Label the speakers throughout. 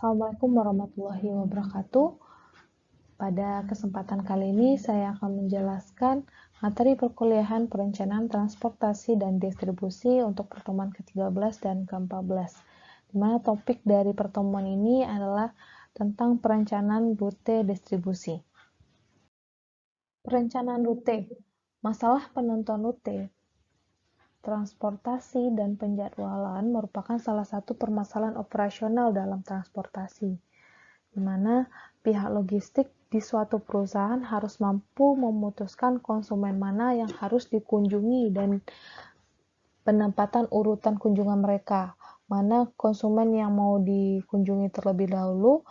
Speaker 1: Assalamualaikum warahmatullahi wabarakatuh. Pada kesempatan kali ini saya akan menjelaskan materi perkuliahan perencanaan transportasi dan distribusi untuk pertemuan ke-13 dan ke-14. Di mana topik dari pertemuan ini adalah tentang perencanaan rute distribusi. Perencanaan rute. Masalah penentuan rute transportasi dan penjadwalan merupakan salah satu permasalahan operasional dalam transportasi, di mana pihak logistik di suatu perusahaan harus mampu memutuskan konsumen mana yang harus dikunjungi dan penempatan urutan kunjungan mereka, mana konsumen yang mau dikunjungi terlebih dahulu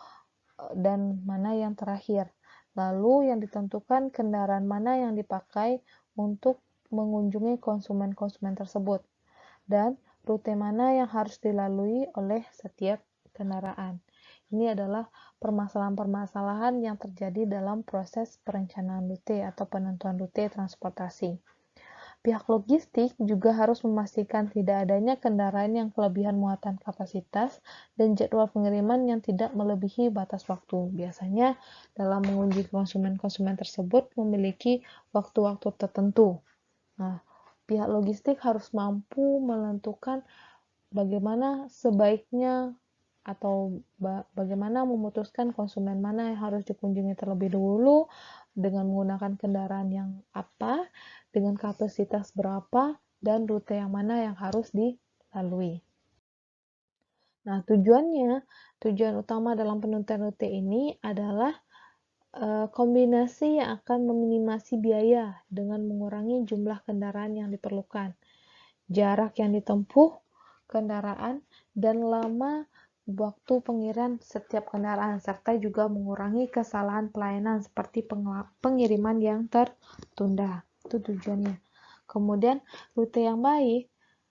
Speaker 1: dan mana yang terakhir. Lalu yang ditentukan kendaraan mana yang dipakai untuk mengunjungi konsumen-konsumen tersebut, dan rute mana yang harus dilalui oleh setiap kendaraan. Ini adalah permasalahan-permasalahan yang terjadi dalam proses perencanaan rute atau penentuan rute transportasi. Pihak logistik juga harus memastikan tidak adanya kendaraan yang kelebihan muatan kapasitas dan jadwal pengiriman yang tidak melebihi batas waktu. Biasanya dalam mengunjungi konsumen-konsumen tersebut memiliki waktu-waktu tertentu. Nah, pihak logistik harus mampu menentukan bagaimana sebaiknya atau bagaimana memutuskan konsumen mana yang harus dikunjungi terlebih dahulu, dengan menggunakan kendaraan yang apa, dengan kapasitas berapa, dan rute yang mana yang harus dilalui. Nah, tujuan utama dalam penentuan rute ini adalah kombinasi yang akan meminimasi biaya dengan mengurangi jumlah kendaraan yang diperlukan, jarak yang ditempuh kendaraan, dan lama waktu pengiriman setiap kendaraan, serta juga mengurangi kesalahan pelayanan seperti pengiriman yang tertunda. Itu tujuannya. Kemudian, rute yang baik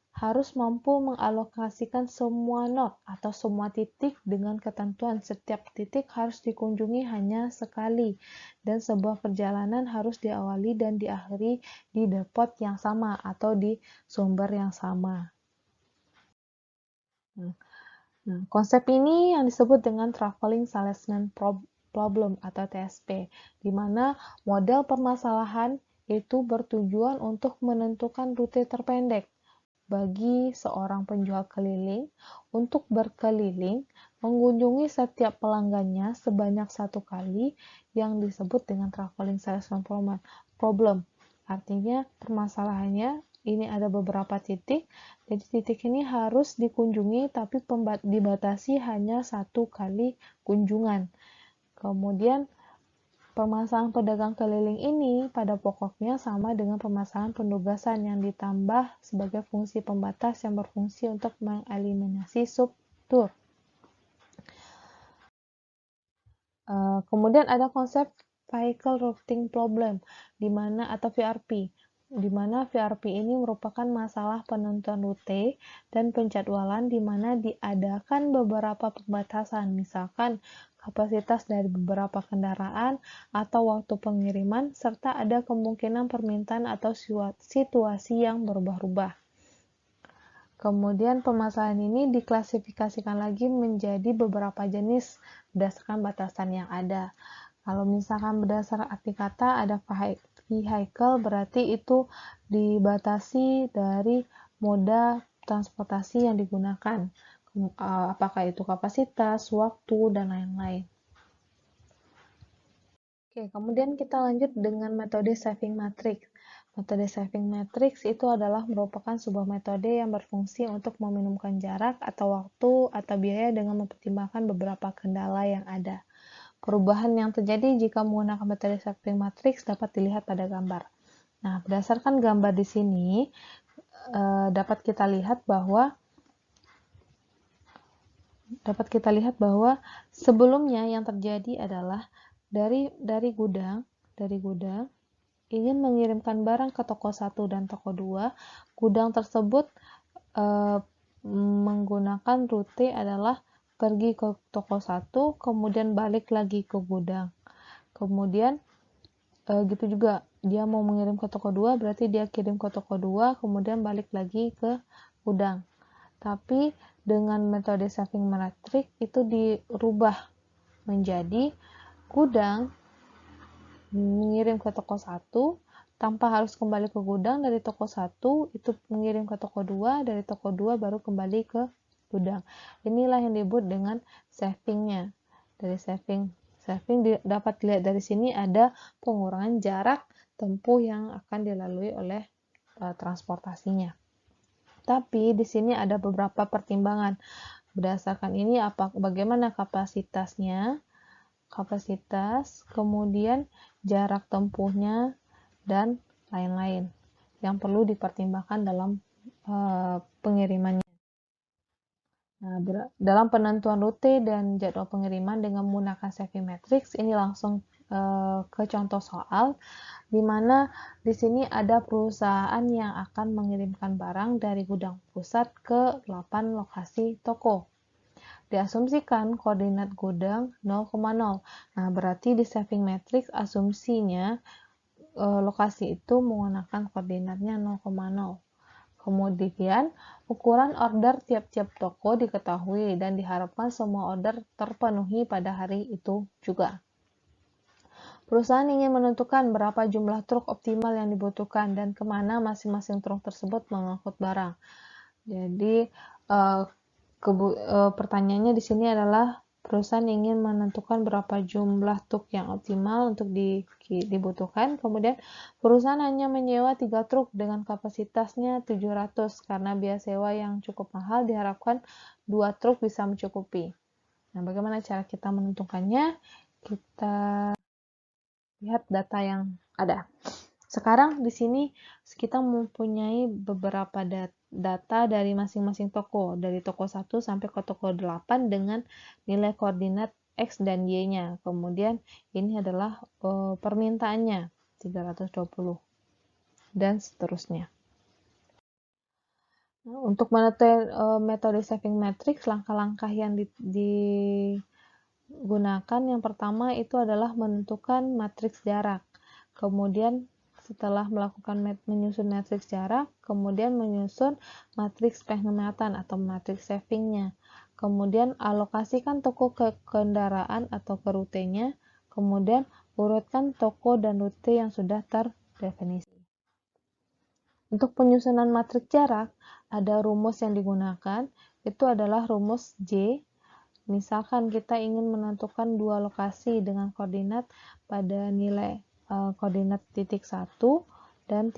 Speaker 1: harus mampu mengalokasikan semua node atau semua titik dengan ketentuan setiap titik harus dikunjungi hanya sekali, dan sebuah perjalanan harus diawali dan diakhiri di depot yang sama atau di sumber yang sama. Nah, konsep ini yang disebut dengan Traveling Salesman Problem atau TSP, di mana model permasalahan itu bertujuan untuk menentukan rute terpendek bagi seorang penjual keliling untuk berkeliling mengunjungi setiap pelanggannya sebanyak satu kali, yang disebut dengan Traveling Salesman Problem. Artinya permasalahannya ini ada beberapa titik, jadi titik ini harus dikunjungi tapi dibatasi hanya satu kali kunjungan. Kemudian permasalahan pedagang keliling ini pada pokoknya sama dengan permasalahan penugasan yang ditambah sebagai fungsi pembatas yang berfungsi untuk mengeliminasi subtur. Kemudian ada konsep Vehicle Routing Problem, atau VRP, di mana VRP ini merupakan masalah penentuan rute dan penjadwalan di mana diadakan beberapa pembatasan, misalkan kapasitas dari beberapa kendaraan atau waktu pengiriman, serta ada kemungkinan permintaan atau situasi yang berubah-ubah. Kemudian permasalahan ini diklasifikasikan lagi menjadi beberapa jenis berdasarkan batasan yang ada. Kalau misalkan berdasarkan arti kata ada vehicle, berarti itu dibatasi dari moda transportasi yang digunakan, apakah itu kapasitas, waktu, dan lain-lain. Oke, kemudian kita lanjut dengan metode saving matrix. Metode saving matrix itu adalah merupakan sebuah metode yang berfungsi untuk meminimumkan jarak atau waktu atau biaya dengan mempertimbangkan beberapa kendala yang ada. Perubahan yang terjadi jika menggunakan metode saving matrix dapat dilihat pada gambar. Nah, berdasarkan gambar di sini dapat kita lihat bahwa sebelumnya yang terjadi adalah dari gudang ingin mengirimkan barang ke toko 1 dan toko 2, gudang tersebut menggunakan rute adalah pergi ke toko 1, kemudian balik lagi ke gudang. Kemudian gitu juga, dia mau mengirim ke toko 2, berarti dia kirim ke toko 2, kemudian balik lagi ke gudang. Tapi dengan metode saving matrix itu dirubah menjadi gudang mengirim ke toko 1 tanpa harus kembali ke gudang, dari toko 1 itu mengirim ke toko 2, dari toko 2 baru kembali ke gudang. Inilah yang disebut dengan savingnya. Dari saving dapat dilihat dari sini ada pengurangan jarak tempuh yang akan dilalui oleh transportasinya. Tapi di sini ada beberapa pertimbangan. Berdasarkan ini bagaimana kapasitasnya, kemudian jarak tempuhnya, dan lain-lain yang perlu dipertimbangkan dalam pengirimannya. Nah, dalam penentuan rute dan jadwal pengiriman dengan menggunakan saving matrix, ini langsung ke contoh soal, di mana di sini ada perusahaan yang akan mengirimkan barang dari gudang pusat ke 8 lokasi toko. Diasumsikan koordinat gudang 0,0. Nah, berarti di saving matrix asumsinya lokasi itu menggunakan koordinatnya 0,0. Kemudian, ukuran order tiap-tiap toko diketahui dan diharapkan semua order terpenuhi pada hari itu juga. Perusahaan ingin menentukan berapa jumlah truk optimal yang dibutuhkan dan kemana masing-masing truk tersebut mengangkut barang. Jadi, pertanyaannya di sini adalah perusahaan ingin menentukan berapa jumlah truk yang optimal untuk dibutuhkan. Kemudian perusahaan hanya menyewa 3 truk dengan kapasitasnya 700 karena biaya sewa yang cukup mahal, diharapkan 2 truk bisa mencukupi. Nah, bagaimana cara kita menentukannya? Kita lihat data yang ada. Sekarang di sini kita mempunyai beberapa data dari masing-masing toko, dari toko 1 sampai ke toko 8 dengan nilai koordinat X dan Y-nya. Kemudian ini adalah permintaannya 320 dan seterusnya. Nah, untuk metode saving matrix, langkah-langkah yang digunakan yang pertama itu adalah menentukan matriks jarak. Kemudian setelah menyusun matriks jarak, kemudian menyusun matriks penghematan atau matriks savingnya. Kemudian alokasikan toko ke kendaraan atau ke rutenya. Kemudian urutkan toko dan rute yang sudah terdefinisi. Untuk penyusunan matriks jarak, ada rumus yang digunakan, itu adalah rumus J. Misalkan kita ingin menentukan 2 lokasi dengan koordinat pada nilai koordinat titik 1 dan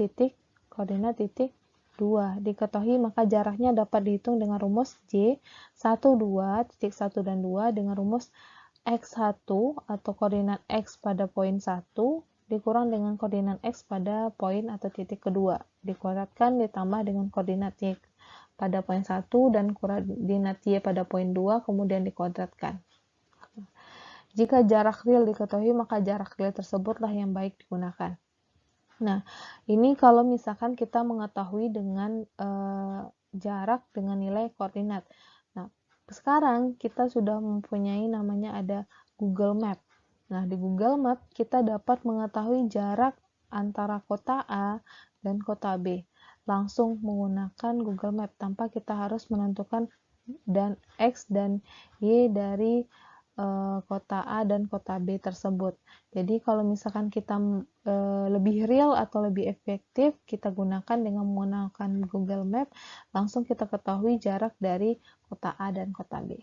Speaker 1: koordinat titik 2 diketahui, maka jaraknya dapat dihitung dengan rumus J 1, 2, titik 1 dan 2 dengan rumus X1 atau koordinat X pada poin 1 dikurang dengan koordinat X pada poin atau titik kedua, dikuadratkan ditambah dengan koordinat Y pada poin 1 dan koordinat Y pada poin 2 kemudian dikuadratkan. Jika jarak real diketahui, maka jarak real tersebutlah yang baik digunakan. Nah, ini kalau misalkan kita mengetahui dengan jarak dengan nilai koordinat. Nah, sekarang kita sudah mempunyai namanya ada Google Map. Nah, di Google Map kita dapat mengetahui jarak antara kota A dan kota B langsung menggunakan Google Map tanpa kita harus menentukan dan X dan Y dari kota A dan kota B tersebut. Jadi kalau misalkan kita lebih real atau lebih efektif, kita gunakan dengan menggunakan Google Map, langsung kita ketahui jarak dari kota A dan kota B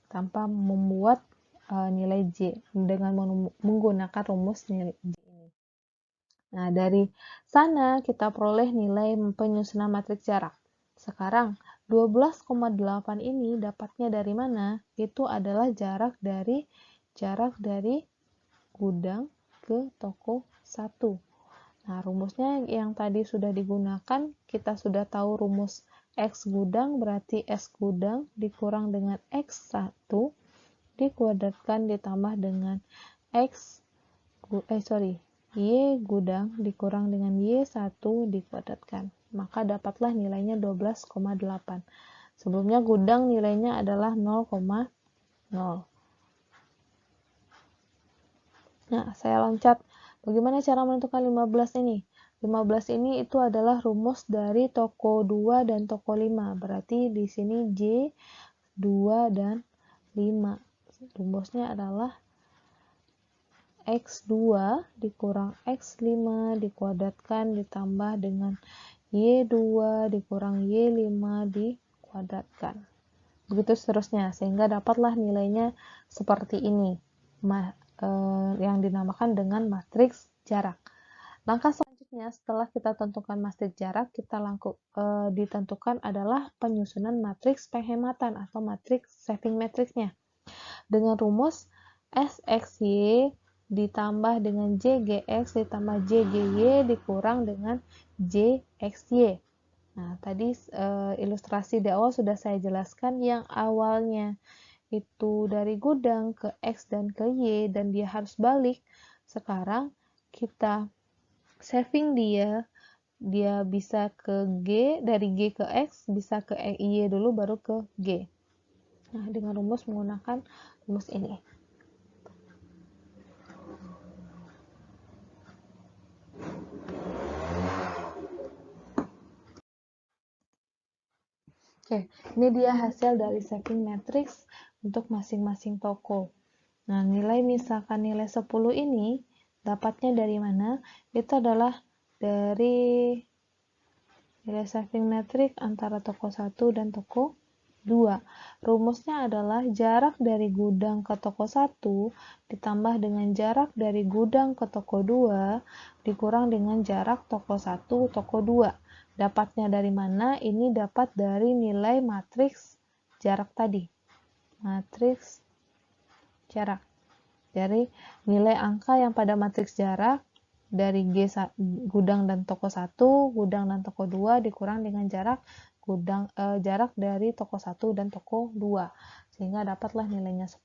Speaker 1: tanpa membuat nilai J dengan menggunakan rumus nilai J. Nah, dari sana kita peroleh nilai penyusunan matriks jarak. Sekarang, 12,8 ini dapatnya dari mana? Itu adalah jarak dari gudang ke toko 1. Nah, rumusnya yang tadi sudah digunakan, kita sudah tahu rumus X gudang, berarti S gudang dikurang dengan X1 dikuadratkan ditambah dengan Y gudang dikurang dengan Y1 dikuadratkan. Maka dapatlah nilainya 12,8. Sebelumnya gudang nilainya adalah 0,0. Nah, saya loncat. Bagaimana cara menentukan 15 ini? 15 ini itu adalah rumus dari toko 2 dan toko 5. Berarti di sini J, 2, dan 5. Rumusnya adalah X2 dikurang X5 dikuadratkan ditambah dengan Y2 dikurang Y5 dikuadratkan. Begitu seterusnya, sehingga dapatlah nilainya seperti ini, yang dinamakan dengan matriks jarak. Langkah selanjutnya setelah kita tentukan matriks jarak, kita ditentukan adalah penyusunan matriks penghematan atau matriks saving matriksnya. Dengan rumus SXY ditambah dengan JGX ditambah JGY dikurang dengan JXY. Nah, tadi ilustrasi di awal sudah saya jelaskan yang awalnya itu dari gudang ke X dan ke Y dan dia harus balik. Sekarang kita saving dia bisa ke G, dari G ke X bisa ke Y dulu baru ke G. Nah, dengan rumus menggunakan rumus ini. Oke, ini dia hasil dari saving matrix untuk masing-masing toko. Nah, misalkan nilai 10 ini dapatnya dari mana? Itu adalah dari nilai saving matrix antara toko 1 dan toko 2. Rumusnya adalah jarak dari gudang ke toko 1 ditambah dengan jarak dari gudang ke toko 2 dikurang dengan jarak toko 1 toko 2. Dapatnya dari mana? Ini dapat dari nilai matriks jarak tadi. Matriks jarak. Dari nilai angka yang pada matriks jarak dari gudang dan toko 1, gudang dan toko 2 dikurang dengan jarak jarak dari toko 1 dan toko 2. Sehingga dapatlah nilainya 10.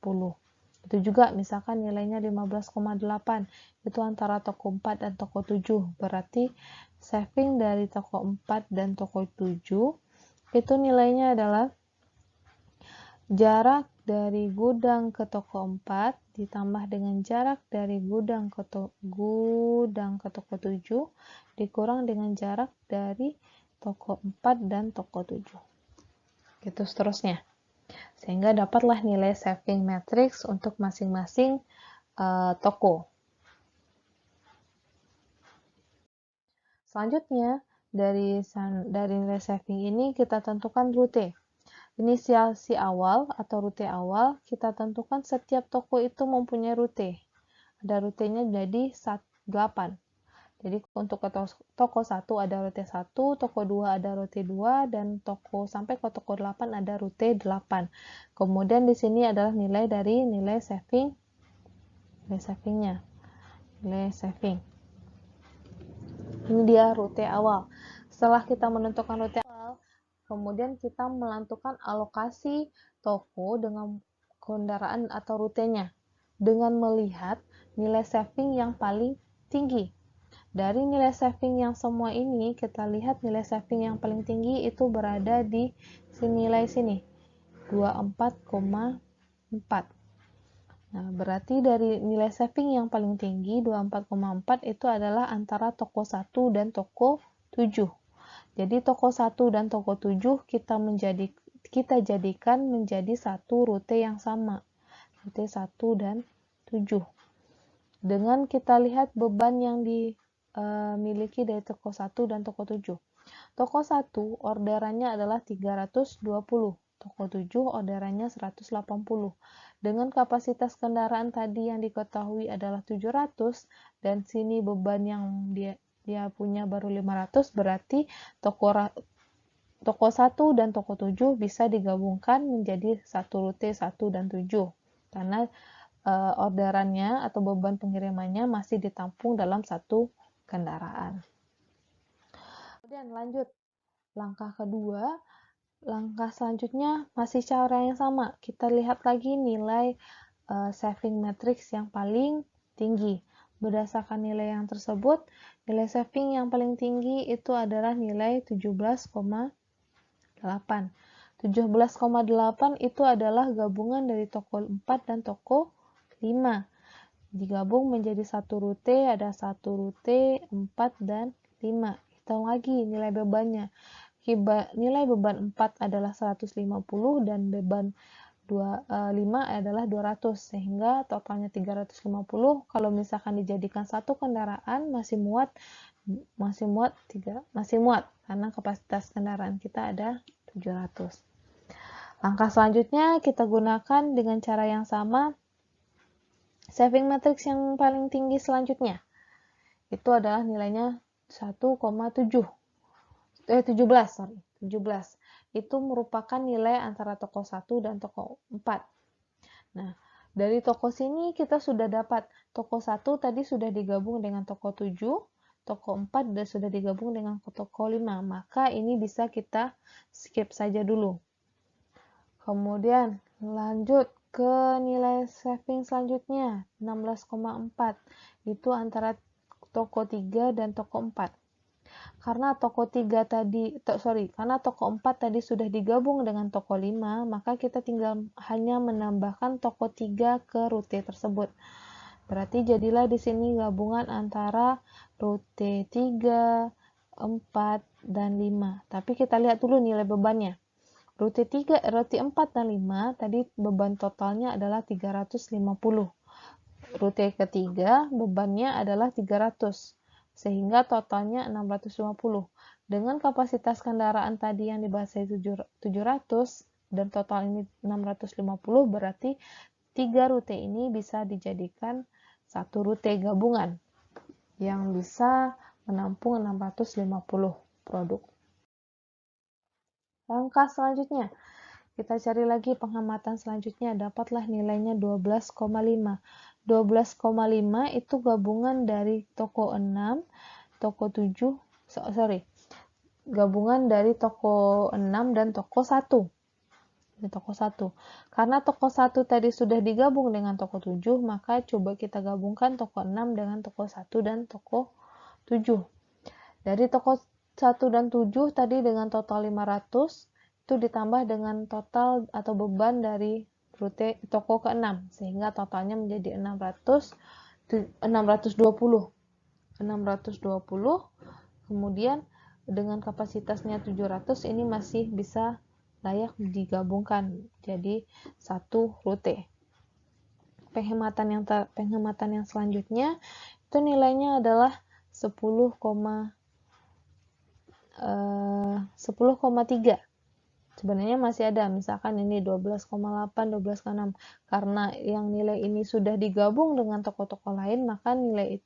Speaker 1: Itu juga misalkan nilainya 15,8. Itu antara toko 4 dan toko 7. Berarti saving dari toko 4 dan toko 7 itu nilainya adalah jarak dari gudang ke toko 4 ditambah dengan jarak dari gudang ke toko 7 dikurang dengan jarak dari toko 4 dan toko 7. Gitu seterusnya. Sehingga dapatlah nilai saving matrix untuk masing-masing toko. Selanjutnya, dari nilai saving ini kita tentukan rute. Inisiasi awal atau rute awal, kita tentukan setiap toko itu mempunyai rute. Ada rutenya jadi 8. Jadi untuk ke toko 1 ada rute 1, toko 2 ada rute 2, dan sampai ke toko 8 ada rute 8. Kemudian di sini adalah nilai dari nilai savingnya. Nilai saving. Ini dia rute awal. Setelah kita menentukan rute awal, kemudian kita menentukan alokasi toko dengan kendaraan atau rutenya dengan melihat nilai saving yang paling tinggi. Dari nilai saving yang semua ini, kita lihat nilai saving yang paling tinggi itu berada di nilai sini, 24,4. Nah, berarti dari nilai saving yang paling tinggi, 24,4 itu adalah antara toko 1 dan toko 7. Jadi toko 1 dan toko 7 kita jadikan menjadi satu rute yang sama. Rute 1 dan 7. Dengan kita lihat beban yang dimiliki dari toko 1 dan toko 7. Toko 1 orderannya adalah 320. Toko 7 orderannya 180. Dengan kapasitas kendaraan tadi yang diketahui adalah 700 dan sini beban yang dia punya baru 500, berarti toko 1 dan toko 7 bisa digabungkan menjadi satu rute 1 dan 7 karena orderannya atau beban pengirimannya masih ditampung dalam satu kendaraan. Kemudian lanjut langkah kedua. Langkah selanjutnya masih cara yang sama. Kita lihat lagi nilai saving matrix yang paling tinggi. Berdasarkan nilai yang tersebut, nilai saving yang paling tinggi itu adalah nilai 17,8. 17,8 itu adalah gabungan dari toko 4 dan toko 5. Digabung menjadi satu rute, ada satu rute 4 dan 5. Hitung lagi nilai bebannya. Nilai beban 4 adalah 150 dan beban 5 adalah 200, sehingga totalnya 350. Kalau misalkan dijadikan satu kendaraan masih muat karena kapasitas kendaraan kita ada 700. Langkah selanjutnya kita gunakan dengan cara yang sama saving matrix yang paling tinggi selanjutnya. Itu adalah nilainya 1,17. Itu merupakan nilai antara toko 1 dan toko 4. Nah, dari toko sini kita sudah dapat toko 1 tadi sudah digabung dengan toko 7, toko 4 dan sudah digabung dengan toko 5. Maka ini bisa kita skip saja dulu. Kemudian lanjut ke nilai saving selanjutnya, 16,4. Itu antara toko 3 dan toko 4. Karena toko 4 tadi sudah digabung dengan toko 5, maka kita tinggal hanya menambahkan toko 3 ke rute tersebut. Berarti jadilah di sini gabungan antara rute 3, 4, dan 5. Tapi kita lihat dulu nilai bebannya. Rute 4 dan 5 tadi beban totalnya adalah 350. Rute ketiga bebannya adalah 300. Sehingga totalnya 650. Dengan kapasitas kendaraan tadi yang dibahas 700 dan total ini 650, berarti 3 rute ini bisa dijadikan satu rute gabungan yang bisa menampung 650 produk. Langkah selanjutnya, kita cari lagi penghematan selanjutnya, dapatlah nilainya 12,5. 12,5 itu gabungan dari toko 6, toko 7, gabungan dari toko 6 dan toko 1. Ini toko 1. Karena toko 1 tadi sudah digabung dengan toko 7, maka coba kita gabungkan toko 6 dengan toko 1 dan toko 7. Dari toko 1 dan 7 tadi dengan total 500, itu ditambah dengan total atau beban dari rute toko ke-6, sehingga totalnya menjadi 620. Kemudian dengan kapasitasnya 700, ini masih bisa layak digabungkan jadi satu rute. Penghematan yang selanjutnya itu nilainya adalah 10,3. Sebenarnya masih ada, misalkan ini 12,8, 12,6. Karena yang nilai ini sudah digabung dengan toko-toko lain, maka nilai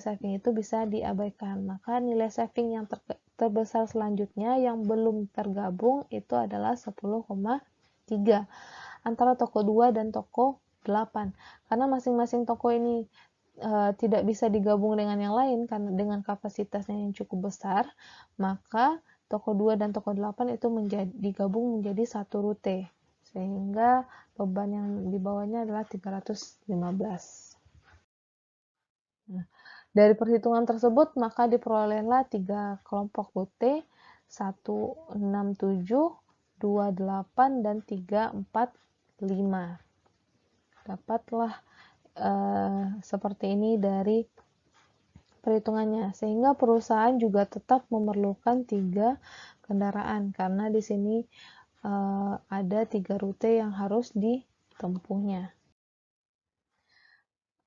Speaker 1: saving itu bisa diabaikan. Maka nilai saving yang terbesar selanjutnya yang belum tergabung itu adalah 10,3 antara toko 2 dan toko 8. Karena masing-masing toko ini tidak bisa digabung dengan yang lain karena dengan kapasitasnya yang cukup besar, maka toko 2 dan toko 8 itu digabung menjadi satu rute, sehingga beban yang dibawanya adalah 315. Nah, dari perhitungan tersebut, maka diperolehlah 3 kelompok rute, 167, 28, dan 345. Dapatlah seperti ini dari perhitungannya, sehingga perusahaan juga tetap memerlukan 3 kendaraan karena di sini ada 3 rute yang harus ditempuhnya.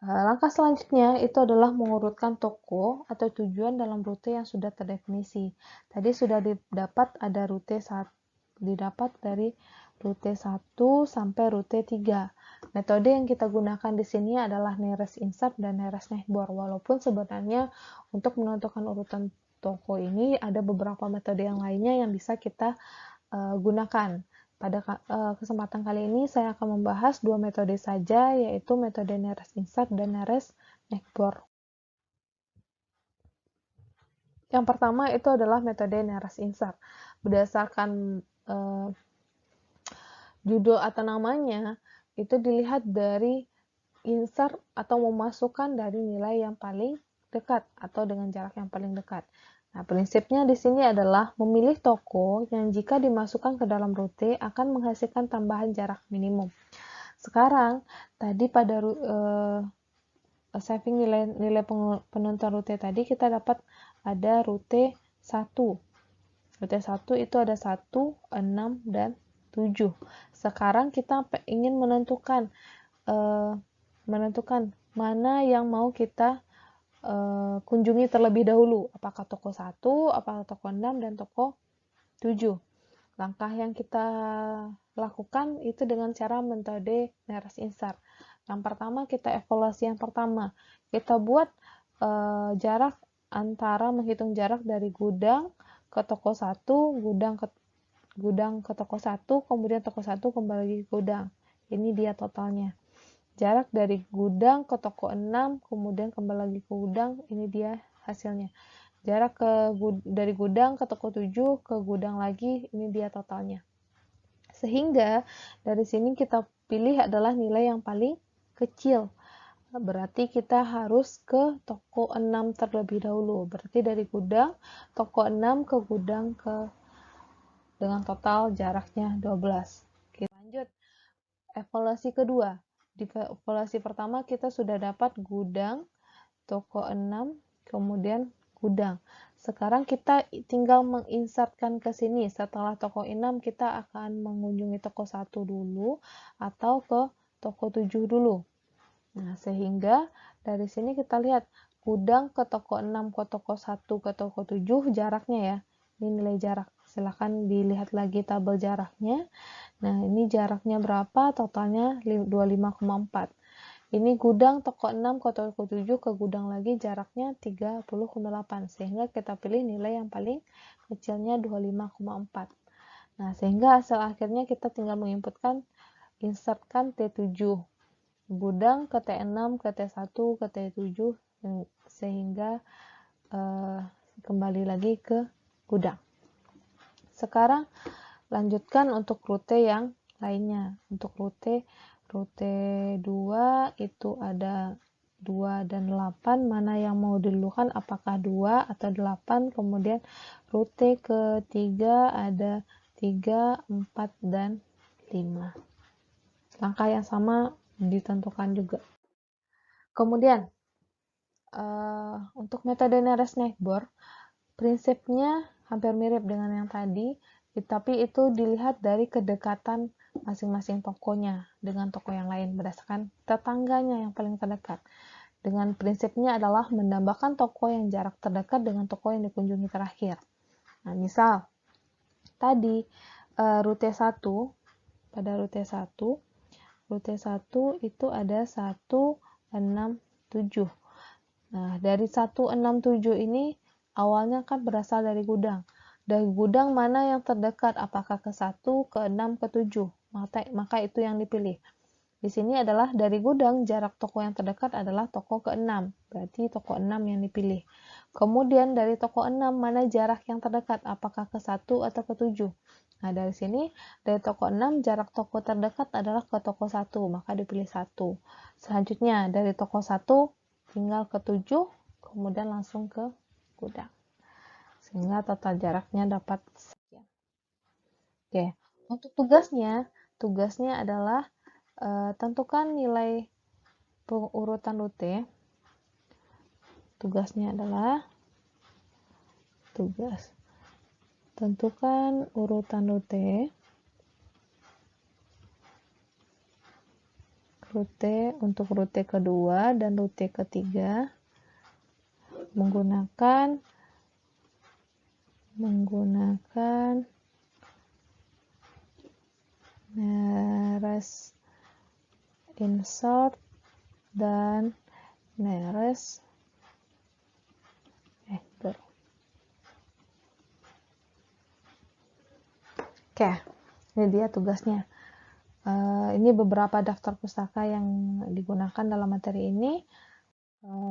Speaker 1: Langkah selanjutnya itu adalah mengurutkan toko atau tujuan dalam rute yang sudah terdefinisi. Tadi sudah didapat ada didapat dari rute 1 sampai rute 3. Metode yang kita gunakan di sini adalah nearest insert dan nearest neighbor. Walaupun sebenarnya untuk menentukan urutan toko ini ada beberapa metode yang lainnya yang bisa kita gunakan. Pada kesempatan kali ini saya akan membahas 2 metode saja, yaitu metode nearest insert dan nearest neighbor. Yang pertama itu adalah metode nearest insert. Berdasarkan judul atau namanya, itu dilihat dari insert atau memasukkan dari nilai yang paling dekat atau dengan jarak yang paling dekat. Nah, prinsipnya di sini adalah memilih toko yang jika dimasukkan ke dalam rute akan menghasilkan tambahan jarak minimum. Sekarang, tadi pada saving nilai penentuan rute tadi kita dapat ada rute 1. Rute 1 itu ada 1, 6, dan 7. Sekarang kita ingin menentukan mana yang mau kita kunjungi terlebih dahulu. Apakah toko 1, apakah toko 6, dan toko 7. Langkah yang kita lakukan itu dengan cara metode nearest insert. Yang pertama, kita evaluasi yang pertama. Kita buat jarak menghitung jarak dari gudang ke toko 1, gudang ke toko 1, kemudian toko 1 kembali lagi ke gudang. Ini dia totalnya. Jarak dari gudang ke toko 6, kemudian kembali lagi ke gudang, ini dia hasilnya. Jarak dari gudang ke toko 7, ke gudang lagi, ini dia totalnya. Sehingga dari sini kita pilih adalah nilai yang paling kecil. Berarti kita harus ke toko 6 terlebih dahulu. Berarti dari gudang toko 6 ke gudang dengan total jaraknya 12. Oke, lanjut. Evaluasi kedua. Di evaluasi pertama kita sudah dapat gudang, toko 6, kemudian gudang. Sekarang kita tinggal menginsertkan ke sini. Setelah toko 6 kita akan mengunjungi toko 1 dulu atau ke toko 7 dulu. Nah, sehingga dari sini kita lihat gudang ke toko 6 ke toko 1 ke toko 7 jaraknya ya. Ini nilai jarak. Silahkan dilihat lagi tabel jaraknya. Nah, ini jaraknya berapa? Totalnya 25,4. Ini gudang toko 6 ke toko 7 ke gudang lagi jaraknya 30,8. Sehingga kita pilih nilai yang paling kecilnya 25,4. Nah, sehingga hasil akhirnya kita tinggal insertkan T7. Gudang ke T6, ke T1, ke T7, sehingga kembali lagi ke gudang. Sekarang lanjutkan untuk rute yang lainnya. Untuk rute 2 itu ada 2 dan 8, mana yang mau didulukan, apakah 2 atau 8. Kemudian rute ketiga ada 3, 4, dan 5. Langkah yang sama ditentukan juga. Kemudian untuk metode nearest neighbor, prinsipnya hampir mirip dengan yang tadi, tapi itu dilihat dari kedekatan masing-masing tokonya dengan toko yang lain berdasarkan tetangganya yang paling terdekat. Dengan prinsipnya adalah menambahkan toko yang jarak terdekat dengan toko yang dikunjungi terakhir. Nah, misal tadi rute 1, pada rute 1 itu ada 1, 6, 7. Nah, dari 1, 6, 7 ini awalnya kan berasal dari gudang. Dari gudang mana yang terdekat, apakah ke 1, ke 6, ke 7? Maka itu yang dipilih. Di sini adalah dari gudang, jarak toko yang terdekat adalah toko ke-6. Berarti toko 6 yang dipilih. Kemudian dari toko 6, mana jarak yang terdekat, apakah ke 1 atau ke 7? Nah, dari sini, dari toko 6, jarak toko terdekat adalah ke toko 1, maka dipilih 1. Selanjutnya, dari toko 1, tinggal ke 7, kemudian langsung ke gudang. Sehingga total jaraknya dapat sekian. Oke, untuk tugasnya adalah tentukan nilai urutan rute. Tugasnya adalah tentukan urutan rute untuk rute kedua dan rute ketiga menggunakan nearest insert dan nearest neighbor. Oke, ini dia tugasnya. Ini beberapa daftar pustaka yang digunakan dalam materi ini.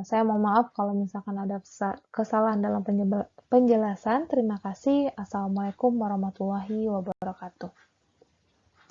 Speaker 1: Saya mohon maaf kalau misalkan ada kesalahan dalam penjelasan. Terima kasih. Assalamualaikum warahmatullahi wabarakatuh.